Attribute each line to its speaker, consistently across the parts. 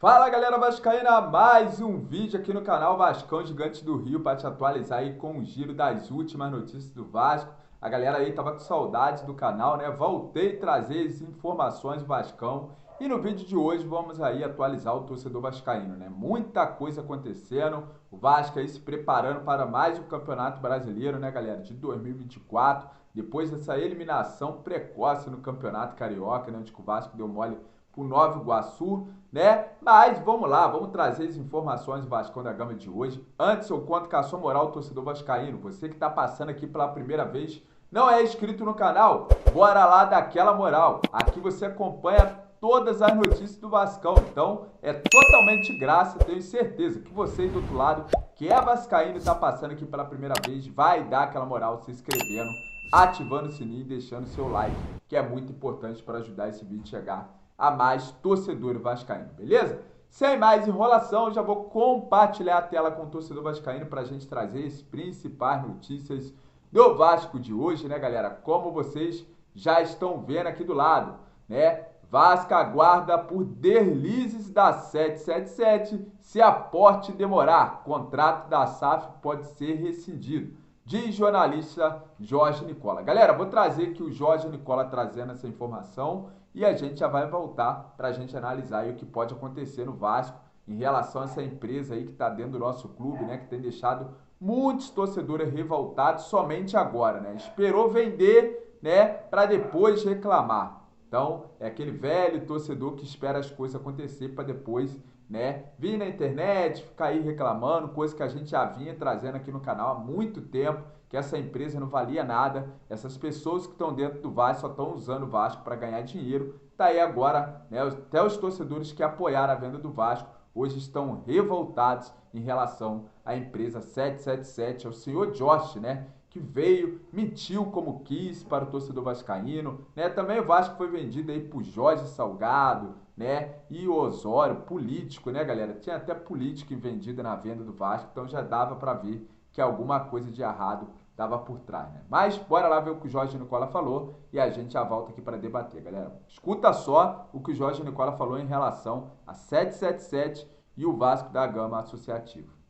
Speaker 1: Fala galera vascaína, mais um vídeo aqui no canal Vascão Gigante do Rio para te atualizar aí com o giro das últimas notícias do Vasco. A galera aí tava com saudades do canal, né? Voltei a trazer as informações do Vascão e no vídeo de hoje vamos aí atualizar o torcedor vascaíno, né? Muita coisa acontecendo, o Vasco aí se preparando para mais um Campeonato Brasileiro, né, galera, de 2024, depois dessa eliminação precoce no Campeonato Carioca, né, onde o Vasco deu mole pro Nova Iguaçu, né? Mas vamos lá, vamos trazer as informações do Vascão da Gama de hoje. Antes eu conto com a sua moral, torcedor vascaíno. Você que está passando aqui pela primeira vez, não é inscrito no canal? Bora lá dar aquela moral. Aqui você acompanha todas as notícias do Vascão. Então é totalmente de graça. Tenho certeza que você do outro lado, que é vascaíno e está passando aqui pela primeira vez, vai dar aquela moral se inscrevendo, ativando o sininho e deixando seu like, que é muito importante para ajudar esse vídeo a chegar a mais torcedor vascaíno, beleza? Sem mais enrolação, já vou compartilhar a tela com o torcedor vascaíno para a gente trazer as principais notícias do Vasco de hoje, né, galera? Como vocês já estão vendo aqui do lado, né? Vasco aguarda por deslizes da 777 se aporte demorar. Contrato da SAF pode ser rescindido, diz jornalista Jorge Nicola. Galera, vou trazer aqui o Jorge Nicola trazendo essa informação e a gente já vai voltar para a gente analisar aí o que pode acontecer no Vasco em relação a essa empresa aí que está dentro do nosso clube, né? Que tem deixado muitos torcedores revoltados somente agora, né? Esperou vender, né? Para depois reclamar. Então, é aquele velho torcedor que espera as coisas acontecer para depois, né, vir na internet, ficar aí reclamando, coisa que a gente já vinha trazendo aqui no canal há muito tempo, que essa empresa não valia nada, essas pessoas que estão dentro do Vasco só estão usando o Vasco para ganhar dinheiro. Tá aí agora, né, até os torcedores que apoiaram a venda do Vasco hoje estão revoltados em relação à empresa 777, ao senhor Josh, né, que veio, mentiu como quis para o torcedor vascaíno, né? Também o Vasco foi vendido aí por Jorge Salgado, né? E o Osório, político, né, galera? Tinha até político vendida na venda do Vasco, então já dava para ver que alguma coisa de errado estava por trás, né? Mas bora lá ver o que o Jorge Nicola falou e a gente já volta aqui para debater, galera. Escuta só o que o Jorge Nicola falou em relação a 777 e o Vasco da Gama Associativo.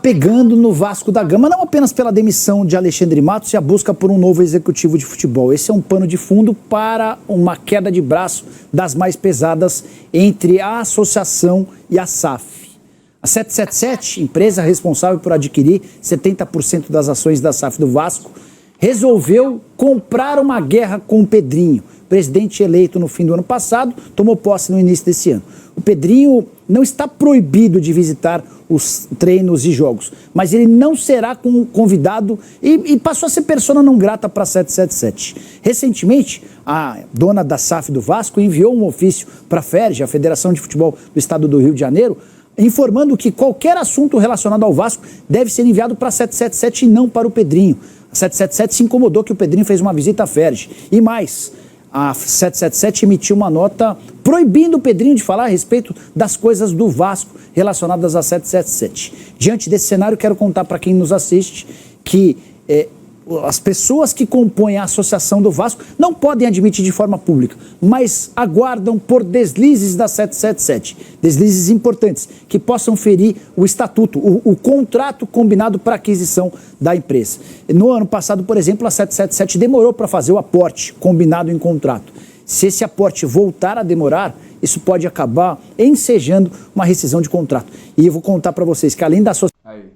Speaker 2: Pegando no Vasco da Gama, não apenas pela demissão de Alexandre Matos e a busca por um novo executivo de futebol. Esse é um pano de fundo para uma queda de braço das mais pesadas entre a associação e a SAF. A 777, empresa responsável por adquirir 70% das ações da SAF do Vasco, resolveu comprar uma guerra com o Pedrinho. Presidente eleito no fim do ano passado, tomou posse no início desse ano. O Pedrinho não está proibido de visitar os treinos e jogos, mas ele não será convidado e passou a ser persona não grata para a 777. Recentemente, a dona da SAF do Vasco enviou um ofício para a FERJ, a Federação de Futebol do Estado do Rio de Janeiro, informando que qualquer assunto relacionado ao Vasco deve ser enviado para a 777 e não para o Pedrinho. A 777 se incomodou que o Pedrinho fez uma visita à FERJ. E mais, a 777 emitiu uma nota proibindo o Pedrinho de falar a respeito das coisas do Vasco relacionadas à 777. Diante desse cenário, quero contar para quem nos assiste que as pessoas que compõem a associação do Vasco não podem admitir de forma pública, mas aguardam por deslizes da 777, deslizes importantes, que possam ferir o estatuto, o contrato combinado para aquisição da empresa. No ano passado, por exemplo, a 777 demorou para fazer o aporte combinado em contrato. Se esse aporte voltar a demorar, isso pode acabar ensejando uma rescisão de contrato. E eu vou contar para vocês que além da associação...
Speaker 1: Aí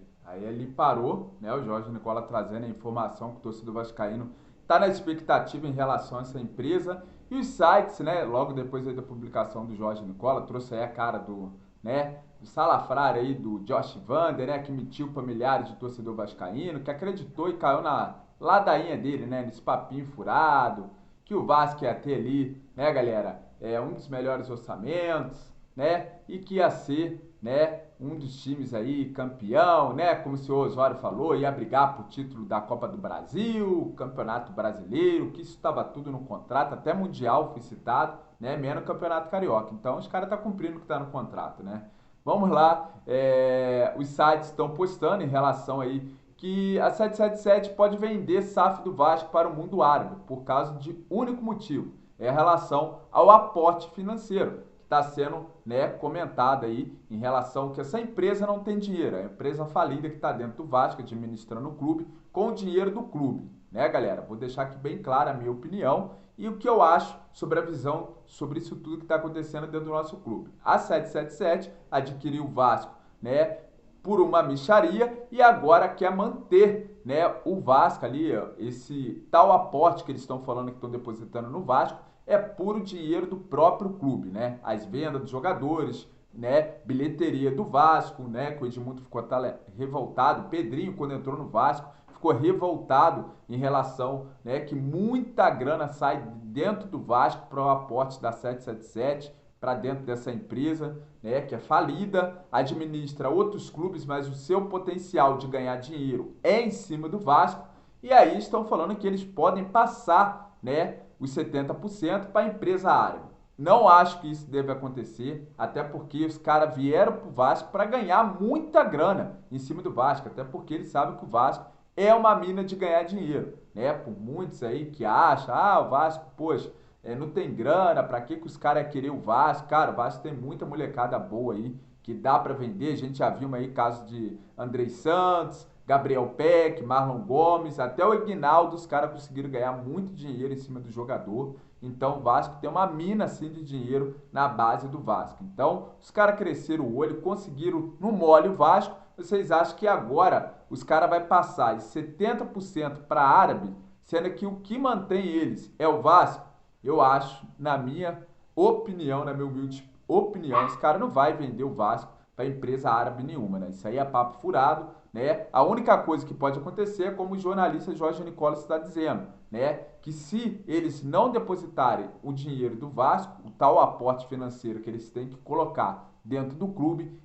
Speaker 1: ele parou, né, o Jorge Nicola trazendo a informação que o torcedor vascaíno está na expectativa em relação a essa empresa. E os sites, né, logo depois aí da publicação do Jorge Nicola, trouxe aí a cara do, né, do salafrário aí, do Josh Vander, né, que mentiu para milhares de torcedor vascaíno, que acreditou e caiu na ladainha dele, né, nesse papinho furado, que o Vasco ia ter ali, né, galera, um dos melhores orçamentos, né, e que ia ser, né, um dos times aí campeão, né, como o senhor Osório falou, ia brigar por título da Copa do Brasil, Campeonato Brasileiro, que isso estava tudo no contrato, até Mundial foi citado, né, menos Campeonato Carioca. Então os caras estão cumprindo o que está no contrato, né. Vamos lá, os sites estão postando em relação aí que a 777 pode vender SAF do Vasco para o mundo árabe, por causa de único motivo, é a relação ao aporte financeiro, está sendo, né, comentada aí em relação que essa empresa não tem dinheiro, é a empresa falida que está dentro do Vasco, administrando o clube, com o dinheiro do clube, né, galera? Vou deixar aqui bem clara a minha opinião e o que eu acho sobre a visão sobre isso tudo que está acontecendo dentro do nosso clube. A 777 adquiriu o Vasco, né, por uma mixaria e agora quer manter, né, o Vasco ali, ó, esse tal aporte que eles estão falando que estão depositando no Vasco é puro dinheiro do próprio clube, né? As vendas dos jogadores, né, bilheteria do Vasco, né, que o Edmundo ficou revoltado, Pedrinho quando entrou no Vasco ficou revoltado em relação, né, que muita grana sai dentro do Vasco para o aporte da 777, para dentro dessa empresa, né, que é falida, administra outros clubes, mas o seu potencial de ganhar dinheiro é em cima do Vasco, e aí estão falando que eles podem passar, né, os 70% para a empresa árabe. Não acho que isso deve acontecer, até porque os caras vieram para o Vasco para ganhar muita grana em cima do Vasco, até porque eles sabem que o Vasco é uma mina de ganhar dinheiro, né? Por muitos aí que acham, o Vasco, poxa, não tem grana, pra que os caras querem o Vasco? Cara, o Vasco tem muita molecada boa aí, que dá pra vender, a gente já viu aí casos de Andrei Santos, Gabriel Peck, Marlon Gomes, até o Ignaldo, os caras conseguiram ganhar muito dinheiro em cima do jogador. Então o Vasco tem uma mina assim de dinheiro na base do Vasco. Então os caras cresceram o olho, conseguiram no mole o Vasco. Vocês acham que agora os caras vão passar de 70% para árabe, sendo que o que mantém eles é o Vasco? Eu acho, na minha opinião, na minha humilde opinião, os caras não vai vender o Vasco para empresa árabe nenhuma, né? Isso aí é papo furado, né? A única coisa que pode acontecer é como o jornalista Jorge Nicolas está dizendo, né? Que se eles não depositarem o dinheiro do Vasco, o tal aporte financeiro que eles têm que colocar dentro do clube,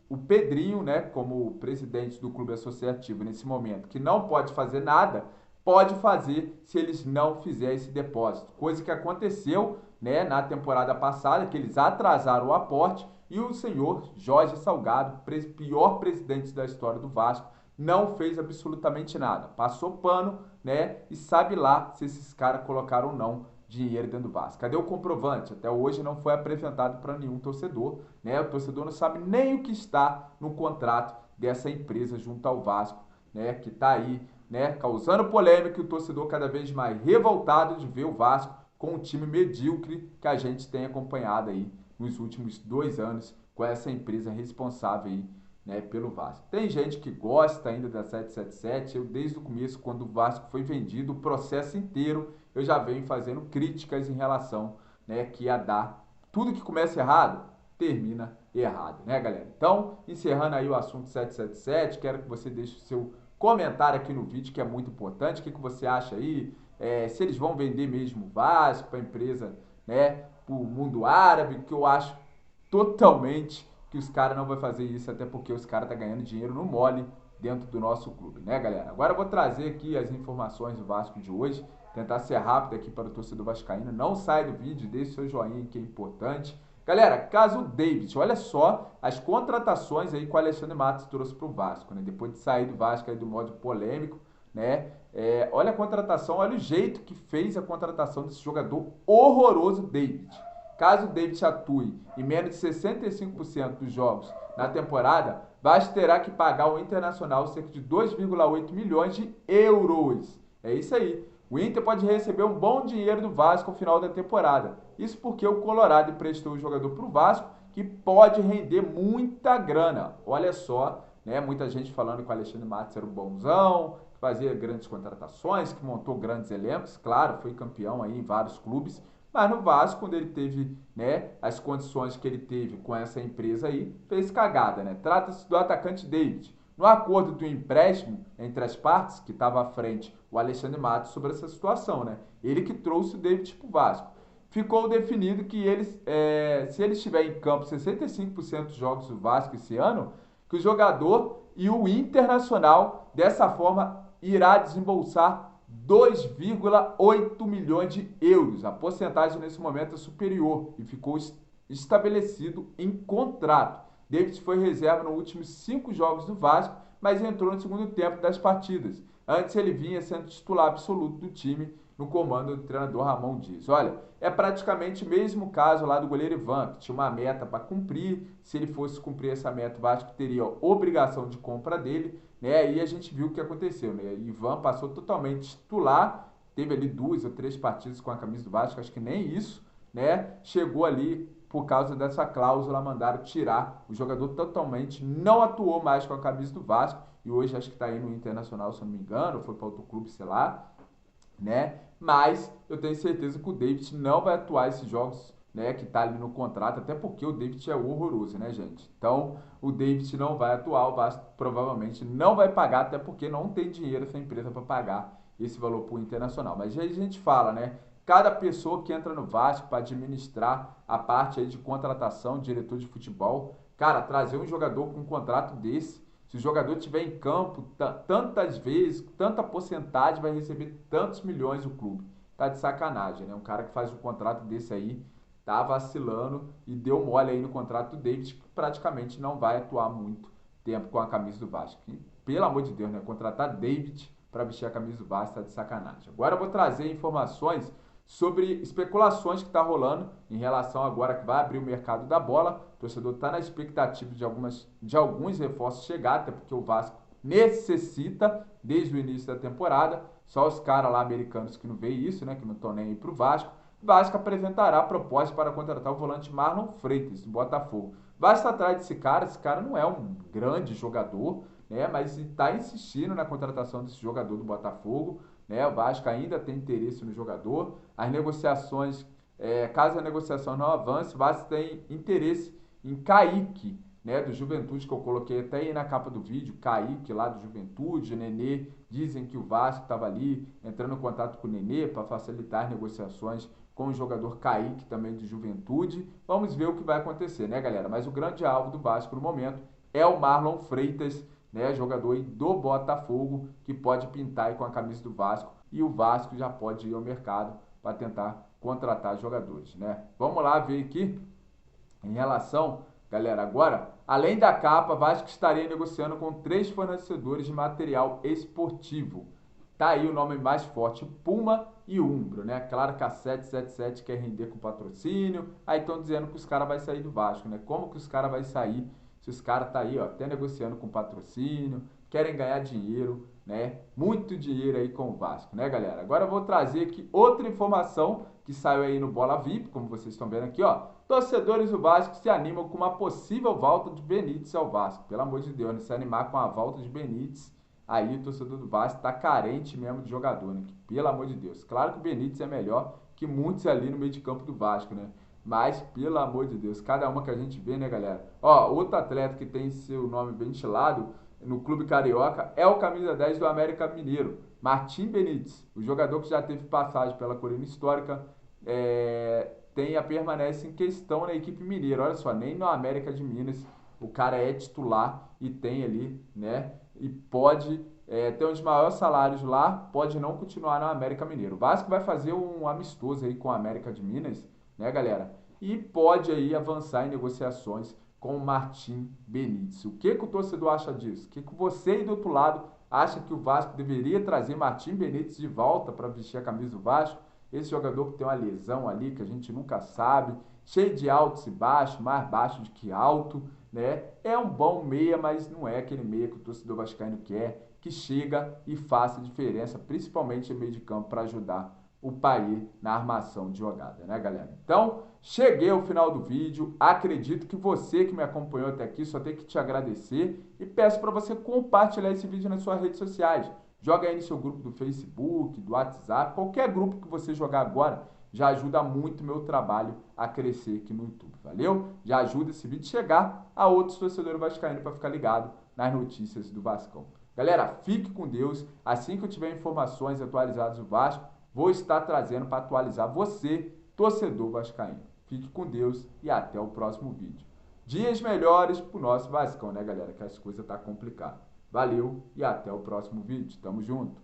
Speaker 1: o Pedrinho, né, como presidente do clube associativo nesse momento, que não pode fazer nada, pode fazer se eles não fizerem esse depósito. Coisa que aconteceu, né, na temporada passada, que eles atrasaram o aporte e o senhor Jorge Salgado, pior presidente da história do Vasco, não fez absolutamente nada. Passou pano, né, e sabe lá se esses caras colocaram ou não dinheiro dentro do Vasco. Cadê o comprovante? Até hoje não foi apresentado para nenhum torcedor, né? O torcedor não sabe nem o que está no contrato dessa empresa junto ao Vasco, né? Que está aí, né, causando polêmica e o torcedor cada vez mais revoltado de ver o Vasco com um time medíocre que a gente tem acompanhado aí nos últimos 2 anos com essa empresa responsável aí, né, pelo Vasco. Tem gente que gosta ainda da 777, eu desde o começo, quando o Vasco foi vendido, o processo inteiro, eu já venho fazendo críticas em relação, né, que ia dar, tudo que começa errado, termina errado, né, galera? Então, encerrando aí o assunto 777, quero que você deixe o seu comentário aqui no vídeo, que é muito importante, o que você acha aí, se eles vão vender mesmo o Vasco para a empresa, né, para o mundo árabe, que eu acho totalmente que os caras não vão fazer isso, até porque os caras estão ganhando dinheiro no mole dentro do nosso clube, né, galera? Agora eu vou trazer aqui as informações do Vasco de hoje, tentar ser rápido aqui para o torcedor vascaíno. Não sai do vídeo, deixe seu joinha que é importante. Galera, caso David, olha só as contratações aí que o Alexandre Matos trouxe para o Vasco, né? Depois de sair do Vasco aí do modo polêmico, né? Olha a contratação, olha o jeito que fez a contratação desse jogador horroroso, David. Caso o David atue em menos de 65% dos jogos na temporada, Vasco terá que pagar ao Internacional cerca de 2,8 milhões de euros. É isso aí. O Inter pode receber um bom dinheiro do Vasco ao final da temporada. Isso porque o Colorado emprestou o jogador para o Vasco, que pode render muita grana. Olha só, né? Muita gente falando que o Alexandre Matos era um bonzão, que fazia grandes contratações, que montou grandes elencos. Claro, foi campeão aí em vários clubes. Mas no Vasco, quando ele teve, né, as condições que ele teve com essa empresa aí, fez cagada, né? Trata-se do atacante David. No acordo do empréstimo entre as partes, que estava à frente o Alexandre Matos sobre essa situação, né? Ele que trouxe o David para o Vasco. Ficou definido que se ele estiver em campo 65% dos jogos do Vasco esse ano, que o jogador e o Internacional, dessa forma, irá desembolsar 2,8 milhões de euros. A porcentagem nesse momento é superior e ficou estabelecido em contrato. David foi reserva nos últimos 5 jogos do Vasco, mas entrou no segundo tempo das partidas. Antes ele vinha sendo titular absoluto do time no comando do treinador Ramon Dias. Olha, é praticamente o mesmo caso lá do goleiro Ivan, que tinha uma meta para cumprir. Se ele fosse cumprir essa meta, o Vasco teria obrigação de compra dele, né? Aí a gente viu o que aconteceu, né? Ivan passou totalmente titular, teve ali 2 ou 3 partidas com a camisa do Vasco, acho que nem isso, né? Chegou ali por causa dessa cláusula, mandaram tirar o jogador totalmente, não atuou mais com a camisa do Vasco e hoje acho que está aí no Internacional, se eu não me engano, foi para outro clube, sei lá, né? Mas eu tenho certeza que o David não vai atuar esses jogos, né, que tá ali no contrato, até porque o David é horroroso, né, gente? Então, o David não vai atuar, o Vasco provavelmente não vai pagar, até porque não tem dinheiro essa empresa para pagar esse valor pro Internacional. Mas aí a gente fala, né? Cada pessoa que entra no Vasco para administrar a parte aí de contratação, diretor de futebol, cara, trazer um jogador com um contrato desse, se o jogador estiver em campo tantas vezes, tanta porcentagem, vai receber tantos milhões o clube. Tá de sacanagem, né? Um cara que faz um contrato desse aí, tá vacilando e deu mole aí no contrato do David, que praticamente não vai atuar muito tempo com a camisa do Vasco. E, pelo amor de Deus, né? Contratar David para vestir a camisa do Vasco tá de sacanagem. Agora eu vou trazer informações sobre especulações que está rolando em relação agora que vai abrir o mercado da bola. O torcedor está na expectativa de alguns reforços chegar, até porque o Vasco necessita desde o início da temporada. Só os caras lá americanos que não veem isso, né, que não estão nem aí para o Vasco. O Vasco apresentará a proposta para contratar o volante Marlon Freitas, do Botafogo. Vasco atrás desse cara, não é um grande jogador, né, mas está insistindo na contratação desse jogador do Botafogo. Né, o Vasco ainda tem interesse no jogador. As negociações, caso a negociação não avance, o Vasco tem interesse em Kaique, né, do Juventude, que eu coloquei até aí na capa do vídeo. Kaique lá do Juventude, Nenê. Dizem que o Vasco estava ali entrando em contato com o Nenê para facilitar as negociações com o jogador Kaique também do Juventude. Vamos ver o que vai acontecer, né, galera? Mas o grande alvo do Vasco no momento é o Marlon Freitas, né, jogador aí do Botafogo, que pode pintar aí com a camisa do Vasco, e o Vasco já pode ir ao mercado para tentar contratar jogadores, né? Vamos lá ver aqui, em relação, galera, agora, além da capa, Vasco estaria negociando com 3 fornecedores de material esportivo. Tá aí o nome mais forte, Puma e Umbro, né? Claro que a 777 quer render com patrocínio, aí estão dizendo que os caras vão sair do Vasco, né? Como que os caras vão sair se os caras tá aí, ó, até negociando com patrocínio, querem ganhar dinheiro, né? Muito dinheiro aí com o Vasco, né, galera? Agora eu vou trazer aqui outra informação que saiu aí no Bola VIP, como vocês estão vendo aqui, ó. Torcedores do Vasco se animam com uma possível volta de Benítez ao Vasco. Pelo amor de Deus, né? Se animar com a volta de Benítez, aí o torcedor do Vasco tá carente mesmo de jogador, né? Pelo amor de Deus. Claro que o Benítez é melhor que muitos ali no meio de campo do Vasco, né? Mas, pelo amor de Deus, cada uma que a gente vê, né, galera? Ó, outro atleta que tem seu nome ventilado no Clube Carioca é o camisa 10 do América Mineiro, Martim Benítez. O jogador que já teve passagem pela Colina Histórica, permanece em questão na equipe mineira. Olha só, nem no América de Minas o cara é titular e tem ali, né? E pode ter um dos maiores salários lá, pode não continuar no América Mineiro. O Vasco vai fazer um amistoso aí com a América de Minas, né, galera? E pode aí avançar em negociações com o Martim Benítez. O que o torcedor acha disso? O que você aí do outro lado acha que o Vasco deveria trazer Martim Benítez de volta para vestir a camisa do Vasco? Esse jogador que tem uma lesão ali que a gente nunca sabe, cheio de altos e baixos, mais baixo do que alto, né? É um bom meia, mas não é aquele meia que o torcedor vascaíno quer, que chega e faça diferença, principalmente em meio de campo, para ajudar o país na armação de jogada, né, galera? Então, cheguei ao final do vídeo, acredito que você que me acompanhou até aqui, só tem que te agradecer e peço para você compartilhar esse vídeo nas suas redes sociais. Joga aí no seu grupo do Facebook, do WhatsApp, qualquer grupo que você jogar agora, já ajuda muito o meu trabalho a crescer aqui no YouTube, valeu? Já ajuda esse vídeo a chegar a outros torcedores vascaínos para ficar ligado nas notícias do Vascão. Galera, fique com Deus, assim que eu tiver informações atualizadas do Vasco, vou estar trazendo para atualizar você, torcedor vascaíno. Fique com Deus e até o próximo vídeo. Dias melhores pro nosso Vascão, né, galera? Que as coisas tá complicadas. Valeu e até o próximo vídeo. Tamo junto.